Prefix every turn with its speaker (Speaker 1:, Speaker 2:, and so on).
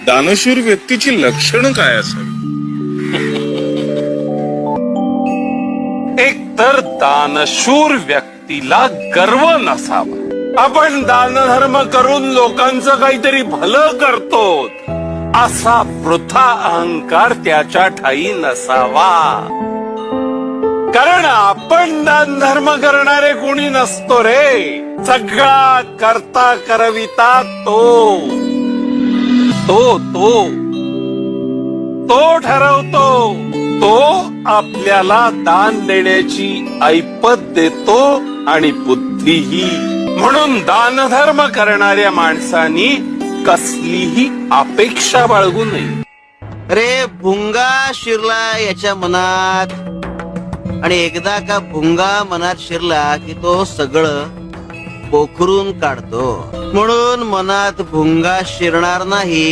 Speaker 1: दानशूर व्यक्तीची लक्षणं काय असावी?
Speaker 2: एक तर दानशूर व्यक्तीला गर्व नसावा. आपण दानधर्म करून लोकांचं काहीतरी भलं करतो असा वृथा अहंकार त्याच्या ठाई नसावा. कारण आपण दानधर्म करणारे कोणी नसतो रे. सगळा करता करविता तो ठरवतो. तो आपल्याला दान देण्याची ऐपत देतो आणि बुद्धीही. म्हणून दानधर्म करणाऱ्या माणसांनी कसलीही अपेक्षा बाळगू नये.
Speaker 3: अरे भुंगा शिरला याच्या मनात, आणि एकदा का भुंगा मनात शिरला की तो सगळं पोखरून काढतो. म्हणून मनात भुंगा शिरणार नाही